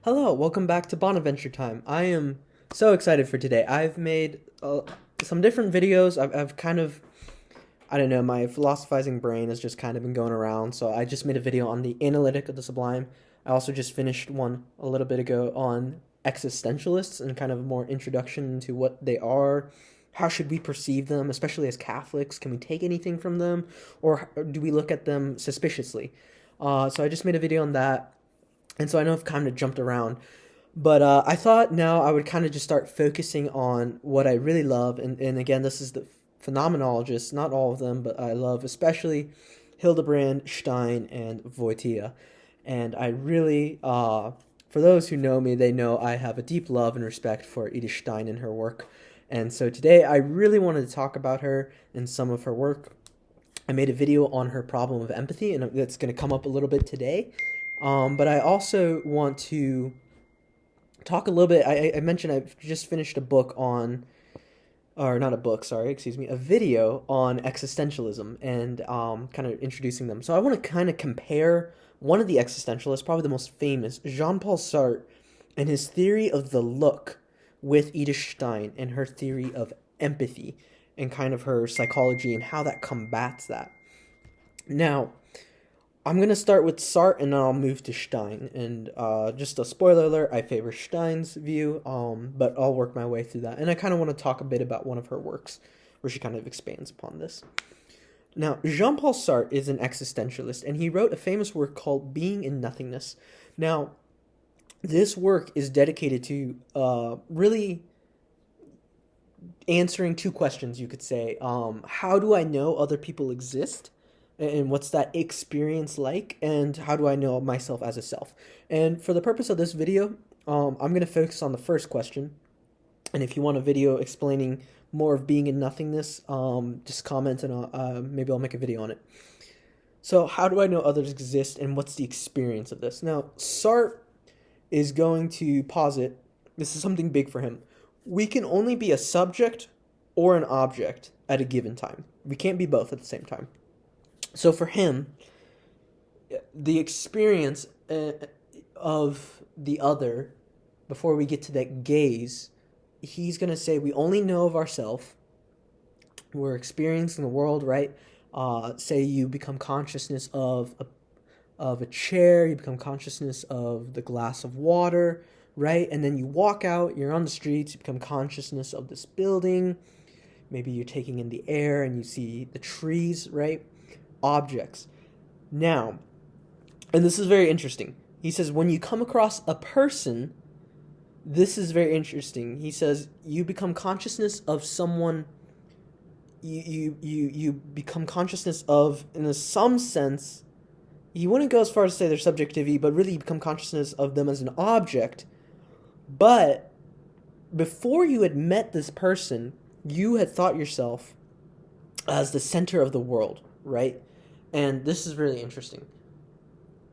Hello, welcome back to Bonaventure Time. I am so excited for today. I've made some different videos. I've kind of, I don't know, my philosophizing brain has just kind of been going around. So I just made a video on the analytic of the sublime. I also just finished one a little bit ago on existentialists and kind of more introduction into what they are. How should we perceive them, especially as Catholics? Can we take anything from them, or do we look at them suspiciously? So I just made a video on that. And so I know I've kind of jumped around, but I thought now I would kind of just start focusing on what I really love. And again, this is the phenomenologists, not all of them, but I love especially Hildebrand, Stein, and Wojtyła. And I really, for those who know me, they know I have a deep love and respect for Edith Stein and her work. And so today I really wanted to talk about her and some of her work. I made a video on her problem of empathy, and that's going to come up a little bit today. But I also want to talk a little bit. I mentioned I've just finished a book on, or not a book, sorry, excuse me, a video on existentialism and kind of introducing them. So I want to kind of compare one of the existentialists, probably the most famous, Jean-Paul Sartre, and his theory of the look with Edith Stein and her theory of empathy and kind of her psychology and how that combats that. Now, I'm going to start with Sartre and then I'll move to Stein. And just a spoiler alert, I favor Stein's view, but I'll work my way through that. And I kind of want to talk a bit about one of her works where she kind of expands upon this. Now, Jean-Paul Sartre is an existentialist, and he wrote a famous work called Being in Nothingness. Now, this work is dedicated to really answering two questions, you could say. How do I know other people exist? And what's that experience like? And how do I know myself as a self? And for the purpose of this video, I'm going to focus on the first question. And if you want a video explaining more of being in nothingness, just comment and maybe I'll make a video on it. So how do I know others exist and what's the experience of this? Now, Sartre is going to posit, this is something big for him. We can only be a subject or an object at a given time. We can't be both at the same time. So for him, the experience of the other, before we get to that gaze, he's going to say we only know of ourselves. We're experiencing the world, right? Say you become consciousness of a chair, you become consciousness of the glass of water, right? And then you walk out, you're on the streets, you become consciousness of this building. Maybe you're taking in the air and you see the trees, right? Objects. Now, and this is very interesting. He says when you come across a person, this is very interesting. He says you become consciousness of someone. You become consciousness of, in some sense, he wouldn't go as far as to say their subjectivity, but really you become consciousness of them as an object. But before you had met this person, you had thought yourself as the center of the world, right? And this is really interesting.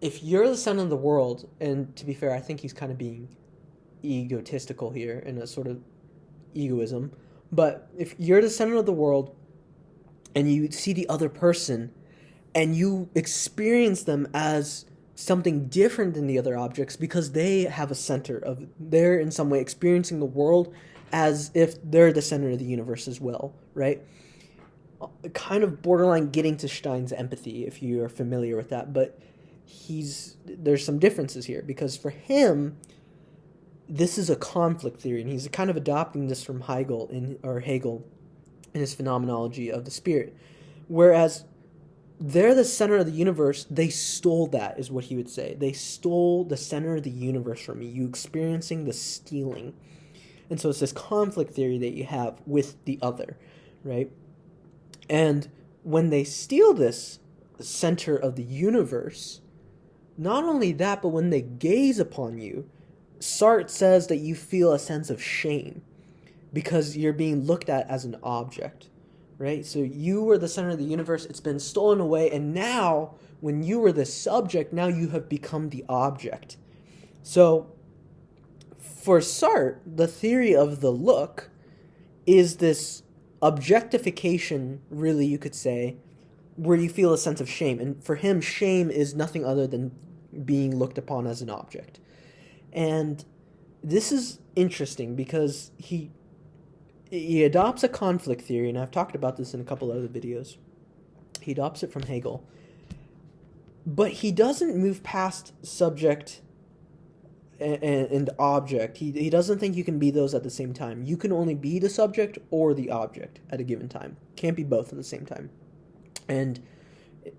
If you're the center of the world, and to be fair, I think he's kind of being egotistical here in a sort of egoism, but if you're the center of the world and you see the other person and you experience them as something different than the other objects because they have a center of, they're in some way experiencing the world as if they're the center of the universe as well, right? Kind of borderline getting to Stein's empathy, if you are familiar with that, but there's some differences here, because for him, this is a conflict theory, and he's kind of adopting this from Hegel in his phenomenology of the spirit, whereas they're the center of the universe. They stole that, is what he would say. They stole the center of the universe from me, you experiencing the stealing. And so it's this conflict theory that you have with the other, right? And when they steal this center of the universe, not only that, but when they gaze upon you, Sartre says that you feel a sense of shame because you're being looked at as an object, right? So you were the center of the universe, it's been stolen away, and now, when you were the subject, now you have become the object. So, for Sartre, the theory of the look is this objectification, really, you could say, where you feel a sense of shame. And for him, shame is nothing other than being looked upon as an object. And this is interesting because he adopts a conflict theory, and I've talked about this in a couple other videos. He adopts it from Hegel. But he doesn't move past subject and object. He doesn't think you can be those at the same time. You can only be the subject or the object at a given time. Can't be both at the same time. And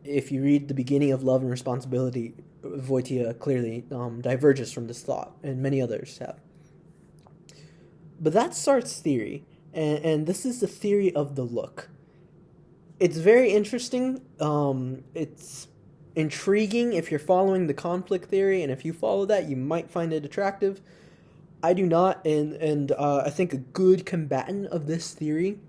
if you read the beginning of Love and Responsibility, Wojtyła clearly diverges from this thought, and many others have. But that's Sartre's theory, and this is the theory of the look. It's very interesting. It's intriguing if you're following the conflict theory, and if you follow that, you might find it attractive. I do not, and I think a good combatant of this theory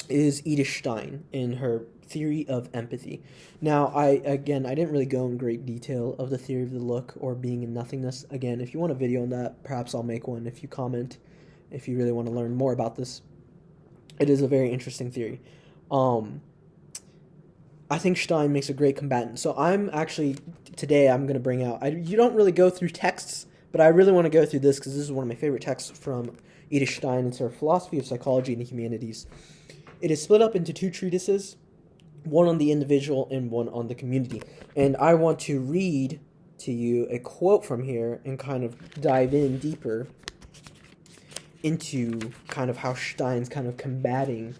is Edith Stein in her theory of empathy. Now, I didn't really go in great detail of the theory of the look or being in nothingness. Again, if you want a video on that, perhaps I'll make one if you comment, if you really want to learn more about this. It is a very interesting theory. I think Stein makes a great combatant. So today I'm going to bring out, you don't really go through texts, but I really want to go through this because this is one of my favorite texts from Edith Stein. It's her Philosophy of Psychology and the Humanities. It is split up into two treatises, one on the individual and one on the community. And I want to read to you a quote from here and kind of dive in deeper into kind of how Stein's kind of combating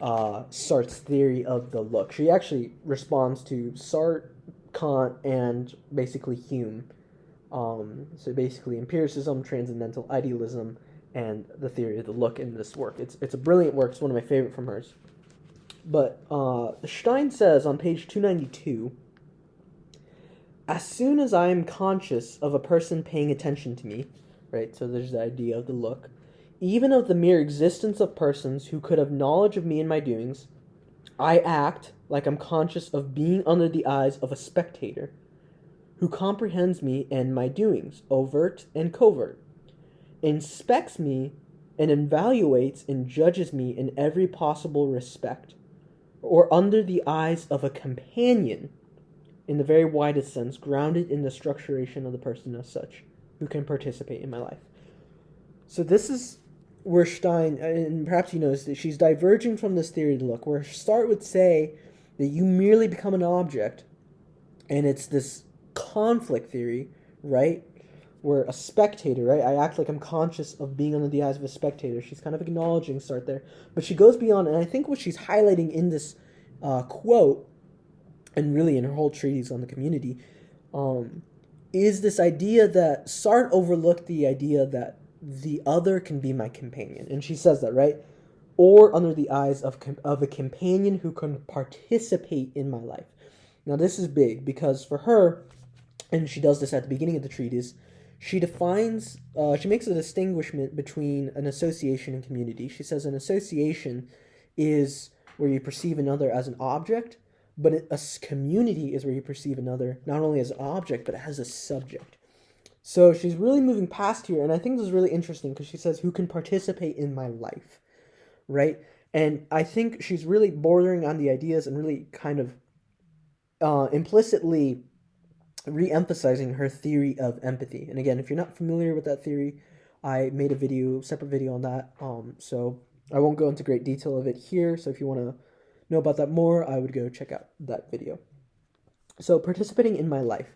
Sartre's theory of the look. She actually responds to Sartre, Kant, and basically Hume. So basically empiricism, transcendental idealism, and the theory of the look in this work. It's a brilliant work. It's one of my favorite from hers. But Stein says on page 292, as soon as I am conscious of a person paying attention to me, right, so there's the idea of the look, even of the mere existence of persons who could have knowledge of me and my doings, I act like I'm conscious of being under the eyes of a spectator who comprehends me and my doings, overt and covert, inspects me and evaluates and judges me in every possible respect, or under the eyes of a companion, in the very widest sense, grounded in the structuration of the person as such, who can participate in my life. So this is where Stein, and perhaps you noticed that she's diverging from this theory of the look, where Sartre would say that you merely become an object, and it's this conflict theory, right, where a spectator, right, I act like I'm conscious of being under the eyes of a spectator. She's kind of acknowledging Sartre there, but she goes beyond, and I think what she's highlighting in this quote, and really in her whole treatise on the community, is this idea that Sartre overlooked the idea that the other can be my companion. And she says that, right? Or under the eyes of a companion who can participate in my life. Now, this is big because for her, and she does this at the beginning of the treatise, she defines, she makes a distinguishment between an association and community. She says an association is where you perceive another as an object, but a community is where you perceive another not only as an object, but as a subject. So she's really moving past here, and I think this is really interesting because she says, who can participate in my life, right? And I think she's really bordering on the ideas and really kind of implicitly re-emphasizing her theory of empathy. And again, if you're not familiar with that theory, I made a separate video on that, so I won't go into great detail of it here. So if you want to know about that more, I would go check out that video. So participating in my life.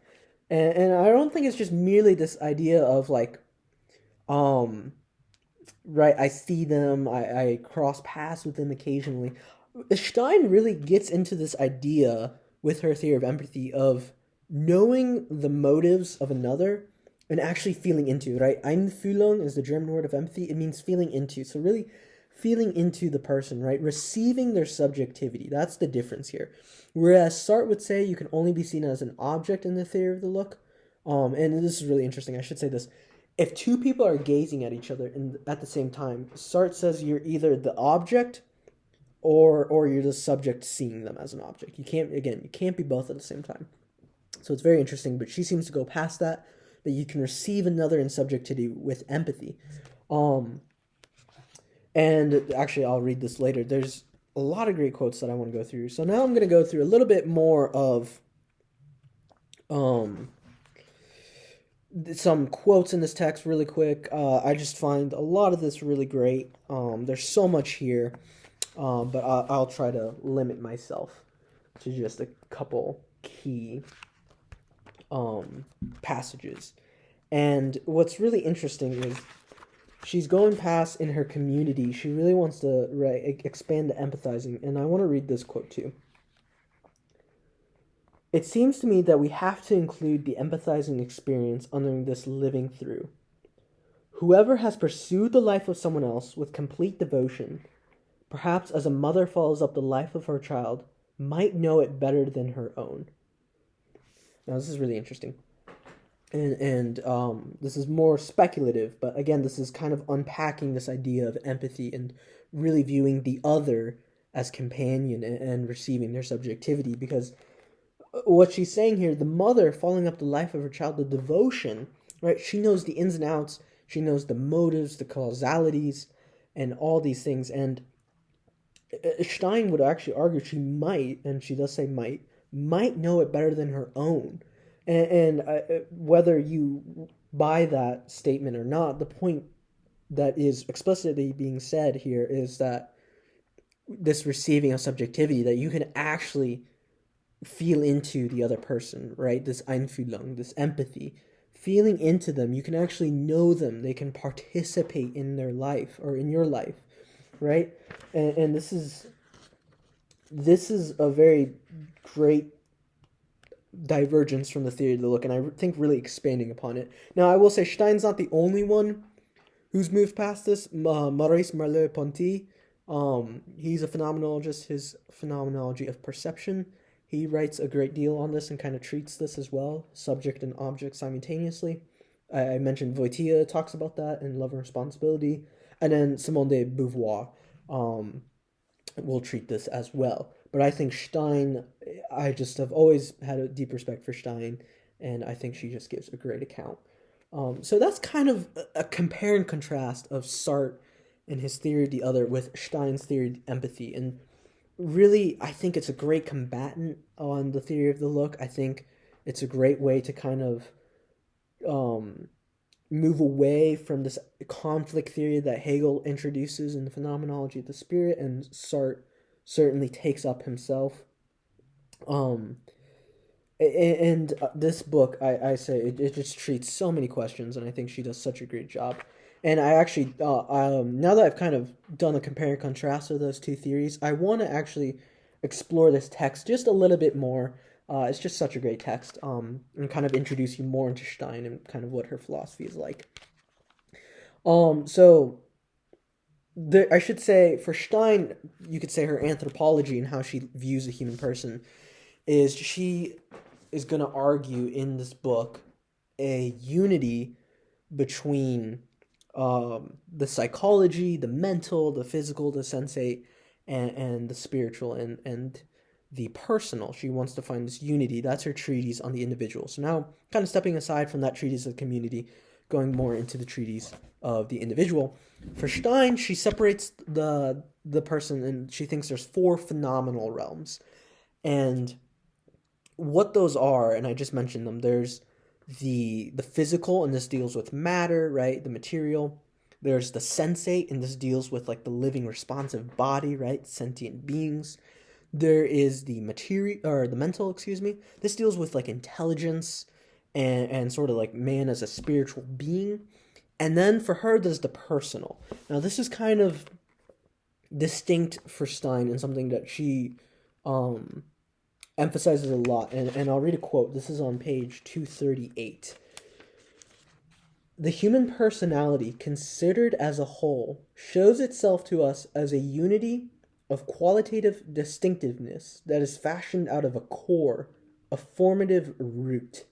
And I don't think it's just merely this idea of like, right, I see them, I cross paths with them occasionally. Stein really gets into this idea with her theory of empathy of knowing the motives of another and actually feeling into, right? Einfühlung is the German word of empathy. It means feeling into. So really feeling into the person, right? Receiving their subjectivity. That's the difference here. Whereas Sartre would say you can only be seen as an object in the theory of the look. And this is really interesting. I should say this. If two people are gazing at each other at the same time, Sartre says you're either the object or you're the subject seeing them as an object. You can't be both at the same time. So it's very interesting, but she seems to go past that you can receive another in subjectivity with empathy. And actually, I'll read this later. There's a lot of great quotes that I want to go through. So now I'm going to go through a little bit more of some quotes in this text really quick. I just find a lot of this really great. There's so much here, but I'll try to limit myself to just a couple key passages. And what's really interesting is she's going past in her community. She really wants to expand the empathizing, and I want to read this quote too. It seems to me that we have to include the empathizing experience under this living through. Whoever has pursued the life of someone else with complete devotion, perhaps as a mother follows up the life of her child, might know it better than her own. Now, this is really interesting. And this is more speculative, but again, this is kind of unpacking this idea of empathy and really viewing the other as companion and receiving their subjectivity, because what she's saying here, the mother following up the life of her child, the devotion, right? She knows the ins and outs. She knows the motives, the causalities, and all these things. And Stein would actually argue she might, and she does say might know it better than her own. And whether you buy that statement or not, the point that is explicitly being said here is that this receiving of subjectivity, that you can actually feel into the other person, right? This Einfühlung, this empathy, feeling into them. You can actually know them. They can participate in their life or in your life, right? And this is a very great divergence from the theory of the look, and I think really expanding upon it. Now, I will say Stein's not the only one who's moved past this. Maurice Merleau-Ponty, he's a phenomenologist. His Phenomenology of Perception, he writes a great deal on this and kind of treats this as well, subject and object simultaneously. I mentioned Wojtyła talks about that in Love and Responsibility, and then Simone de Beauvoir will treat this as well. But I think Stein, I just have always had a deep respect for Stein, and I think she just gives a great account. So that's kind of a compare and contrast of Sartre and his theory of the other with Stein's theory of empathy. And really, I think it's a great combatant on the theory of the look. I think it's a great way to kind of move away from this conflict theory that Hegel introduces in the Phenomenology of the Spirit, and Sartre certainly takes up himself. And this book, I say, it just treats so many questions, and I think she does such a great job. And I actually, now that I've kind of done a compare and contrast of those two theories, I want to actually explore this text just a little bit more. It's just such a great text, and kind of introduce you more into Stein and kind of what her philosophy is like. I should say, for Stein, you could say her anthropology and how she views the human person is she is going to argue in this book a unity between the psychology, the mental, the physical, the sensate, and the spiritual and the personal. She wants to find this unity. That's her treatise on the individual. So now, kind of stepping aside from that treatise of the community, going more into the treatise of the individual. For Stein, she separates the person, and she thinks there's 4 phenomenal realms. And what those are, and I just mentioned them, there's the physical, and this deals with matter, right? The material. There's the sensate, and this deals with like the living responsive body, right? Sentient beings. There is the mental, excuse me. This deals with like intelligence and sort of like man as a spiritual being. And then for her, there's the personal. Now, this is kind of distinct for Stein and something that she emphasizes a lot. And I'll read a quote. This is on page 238. The human personality, considered as a whole, shows itself to us as a unity of qualitative distinctiveness that is fashioned out of a core, a formative root.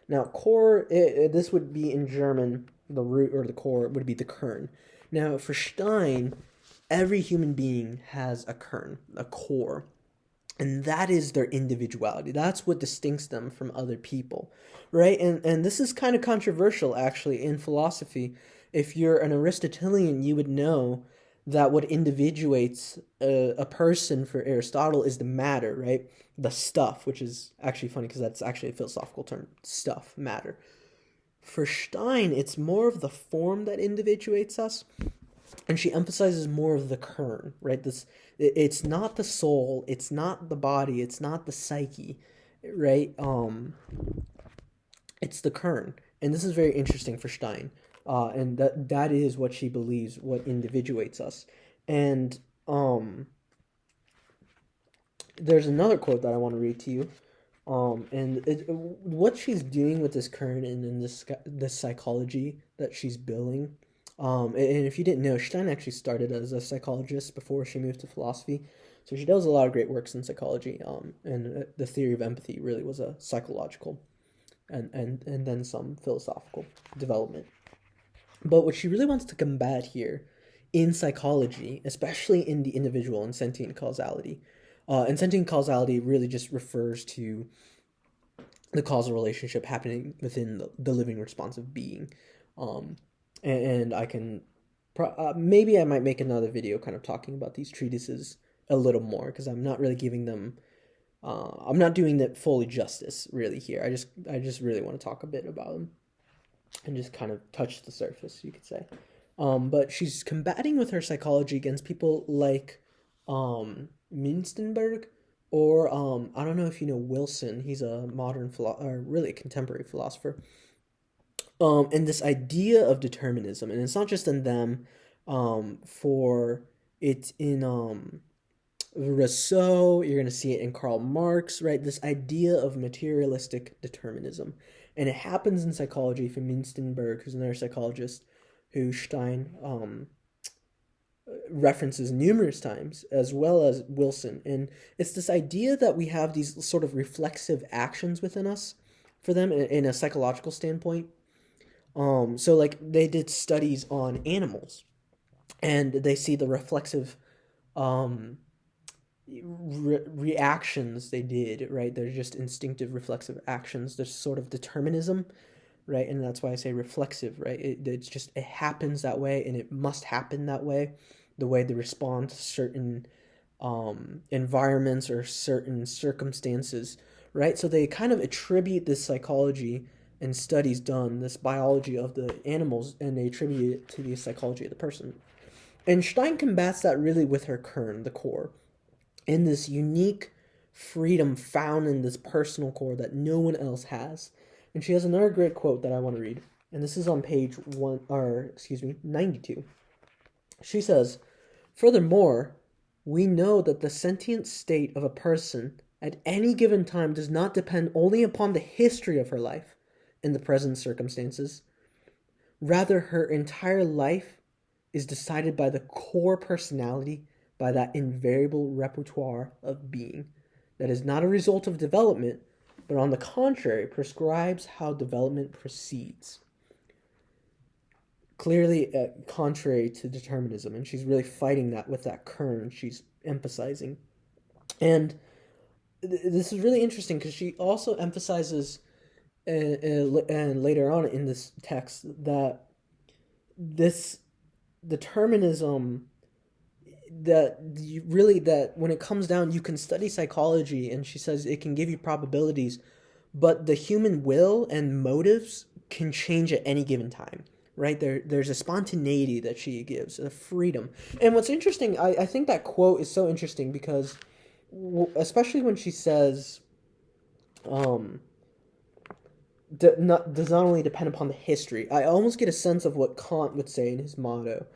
Now, core, this would be in German, the root or the core would be the Kern. Now, for Stein, every human being has a Kern, a core, and that is their individuality. That's what distincts them from other people, right? And this is kind of controversial, actually, in philosophy. If you're an Aristotelian, you would know that what individuates a person for Aristotle is the matter, right? The stuff, which is actually funny because that's actually a philosophical term, stuff, matter. For Stein, it's more of the form that individuates us, and she emphasizes more of the kern, right? It's not the soul, it's not the body, it's not the psyche, right? It's the kern, and this is very interesting for Stein, and that is what she believes what individuates us. And there's another quote that I want to read to you. What she's doing with this Kern and in this psychology that she's building. And if you didn't know, Stein actually started as a psychologist before she moved to philosophy. So she does a lot of great works in psychology. And the theory of empathy really was a psychological and then some philosophical development. But what she really wants to combat here in psychology, especially in the individual and sentient causality, and sentient causality really just refers to the causal relationship happening within the living responsive being. And I can, maybe I might make another video kind of talking about these treatises a little more, because I'm not really giving them, I'm not doing it fully justice really here. I just really want to talk a bit about them and just kind of touch the surface, you could say. But she's combating with her psychology against people like Minstenberg, or I don't know if you know Wilson. He's a modern or really a contemporary philosopher. And this idea of determinism, and it's not just in them. For it's in Rousseau. You're gonna see it in Karl Marx, right? This idea of materialistic determinism, and it happens in psychology for Minstenberg, who's another psychologist, who Stein references numerous times, as well as Wilson. And it's this idea that we have these sort of reflexive actions within us for them in a psychological standpoint. So like they did studies on animals, and they see the reflexive reactions they did, right? They're just instinctive reflexive actions. There's sort of determinism, right? And that's why I say reflexive, right? It happens that way, and it must happen that way, the way they respond to certain environments or certain circumstances, right? So they kind of attribute this psychology and studies done, this biology of the animals, and they attribute it to the psychology of the person. And Stein combats that really with her Kern, the core, and this unique freedom found in this personal core that no one else has. And she has another great quote that I want to read, and this is on page 92. She says, "Furthermore, we know that the sentient state of a person at any given time does not depend only upon the history of her life and the present circumstances. Rather, her entire life is decided by the core personality, by that invariable repertoire of being that is not a result of development, but on the contrary, prescribes how development proceeds." Clearly contrary to determinism, and she's really fighting that with that Kern she's emphasizing. And this is really interesting because she also emphasizes, and later on in this text, that this determinism, that when it comes down, you can study psychology, and she says it can give you probabilities, but the human will and motives can change at any given time, right? There's a spontaneity that she gives, a freedom. And what's interesting, I think that quote is so interesting because, especially when she says, does not only depend upon the history. I almost get a sense of what Kant would say in his motto,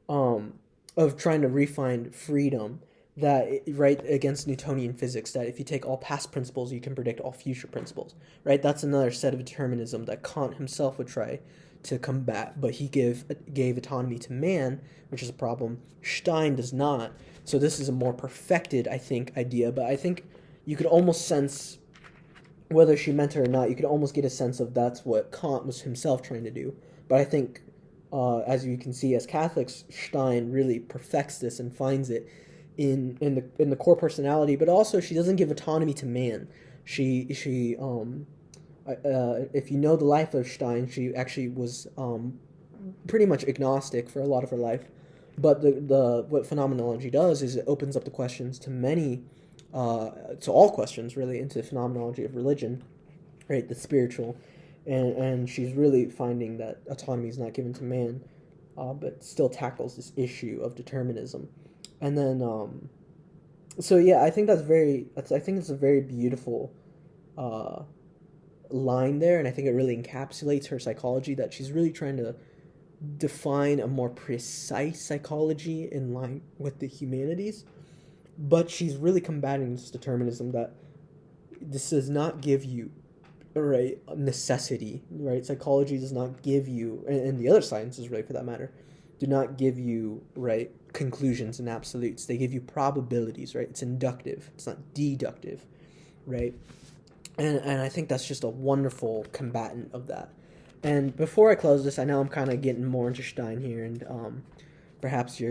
of trying to refine freedom, that right against Newtonian physics, that if you take all past principles, you can predict all future principles, right? That's another set of determinism that Kant himself would try to combat, but he gave autonomy to man, which is a problem. Stein does not. So this is a more perfected, I think, idea, but I think you could almost sense, whether she meant it or not, you could almost get a sense of that's what Kant was himself trying to do. But I think, as you can see, as Catholics, Stein really perfects this and finds it in the core personality. But also, she doesn't give autonomy to man. If you know the life of Stein, she actually was pretty much agnostic for a lot of her life. But what phenomenology does is it opens up the questions to many. To all questions, really, into the phenomenology of religion, right, the spiritual. and she's really finding that autonomy is not given to man, but still tackles this issue of determinism. And then, so yeah, I think I think it's a very beautiful uh, line there, and I think it really encapsulates her psychology, that she's really trying to define a more precise psychology in line with the humanities, but she's really combating this determinism that this does not give you, right, necessity, right? Psychology does not give you, and the other sciences, really, for that matter, do not give you, right, conclusions and absolutes. They give you probabilities, right? It's inductive, it's not deductive, right? And I think that's just a wonderful combatant of that. And before I close this, I know I'm kind of getting more into Stein here, and perhaps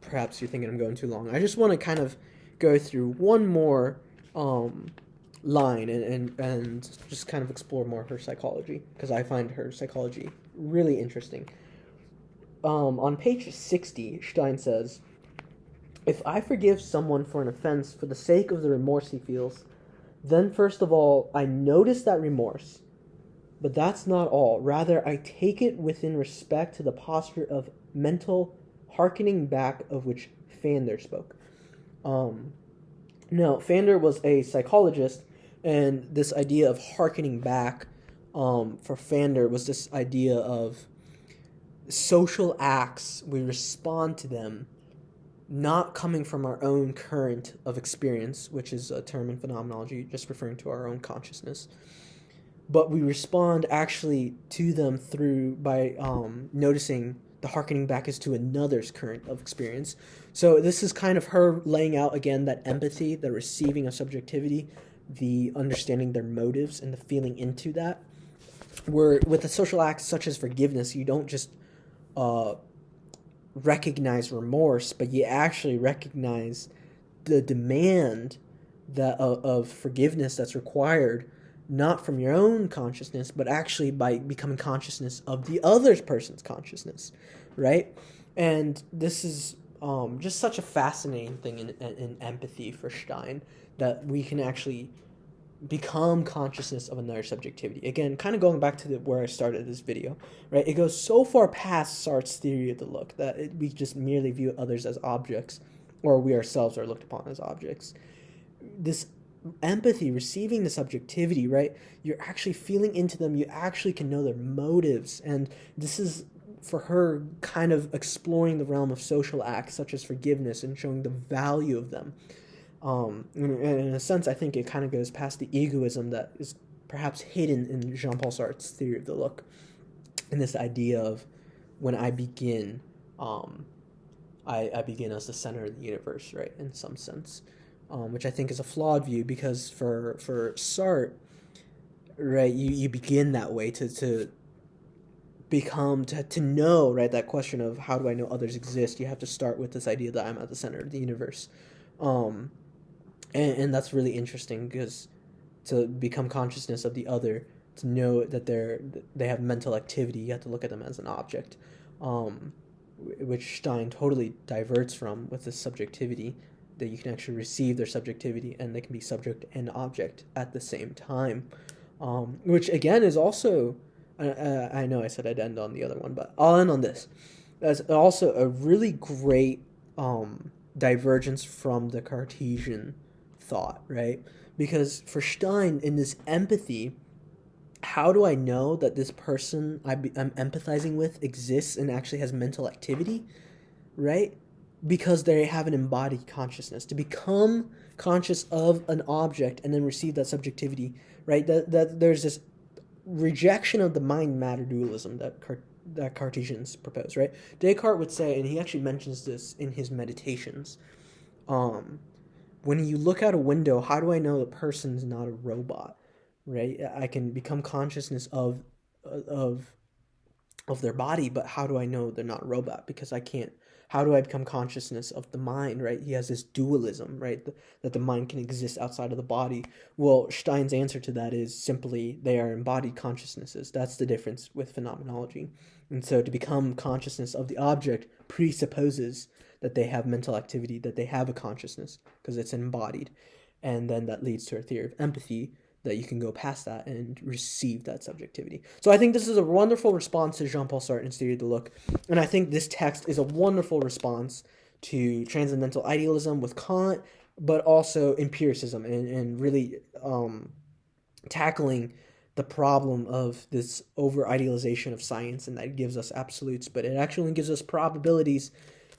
perhaps you're thinking I'm going too long. I just want to kind of go through one more line and just kind of explore more her psychology, because I find her psychology really interesting. On page 60, Stein says, "If I forgive someone for an offense for the sake of the remorse he feels, then first of all, I notice that remorse, but that's not all. Rather, I take it within respect to the posture of mental hearkening back of which Fander spoke." Now, Fander was a psychologist, and this idea of hearkening back for Fander was this idea of social acts, we respond to them not coming from our own current of experience, which is a term in phenomenology just referring to our own consciousness, but we respond actually to them through by noticing the hearkening back is to another's current of experience. So this is kind of her laying out again that empathy, the receiving of subjectivity, the understanding their motives and the feeling into that. Where with a social act such as forgiveness, you don't just recognize remorse, but you actually recognize the demand that of forgiveness that's required, not from your own consciousness, but actually by becoming consciousness of the other person's consciousness, right? And this is just such a fascinating thing in empathy for Stein, that we can actually become consciousness of another subjectivity. Again, kind of going back to where I started this video, right? It goes so far past Sartre's theory of the look that we just merely view others as objects, or we ourselves are looked upon as objects. This empathy, receiving the subjectivity, right? You're actually feeling into them. You actually can know their motives. And this is, for her, kind of exploring the realm of social acts such as forgiveness and showing the value of them. And in a sense, I think it kind of goes past the egoism that is perhaps hidden in Jean-Paul Sartre's theory of the look, and this idea of when I begin, I begin as the center of the universe, right, in some sense, which I think is a flawed view, because for Sartre, right, you begin that way to become, to know, right, that question of how do I know others exist. You have to start with this idea that I'm at the center of the universe. And that's really interesting, because to become consciousness of the other, to know that they have mental activity, you have to look at them as an object, which Stein totally diverts from with this subjectivity, that you can actually receive their subjectivity and they can be subject and object at the same time, which again is also, I know I said I'd end on the other one, but I'll end on this. That's also a really great divergence from the Cartesian thought, right? Because for Stein, in this empathy, how do I know that this person I'm empathizing with exists and actually has mental activity, right? Because they have an embodied consciousness. To become conscious of an object and then receive that subjectivity, right? That there's this rejection of the mind-matter dualism that Cartesians propose, right? Descartes would say, and he actually mentions this in his Meditations, when you look out a window, how do I know the person's not a robot, right? I can become consciousness of their body, but how do I know they're not a robot? Because I can't. How do I become consciousness of the mind, right? He has this dualism, right? That the mind can exist outside of the body. Well, Stein's answer to that is simply they are embodied consciousnesses. That's the difference with phenomenology. And so to become consciousness of the object presupposes that they have mental activity, that they have a consciousness, because it's embodied. And then that leads to a theory of empathy, that you can go past that and receive that subjectivity. So I think this is a wonderful response to Jean-Paul Sartre and Theory of the Look, and I think this text is a wonderful response to transcendental idealism with Kant, but also empiricism and really tackling the problem of this over-idealization of science, and that it gives us absolutes, but it actually gives us probabilities,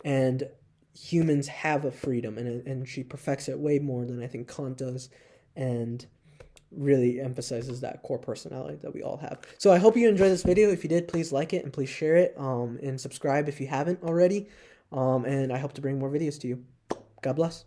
and humans have a freedom, and she perfects it way more than I think Kant does, and really emphasizes that core personality that we all have. So I hope you enjoyed this video. If you did, please like it and please share it, and subscribe if you haven't already, and I hope to bring more videos to you. God bless.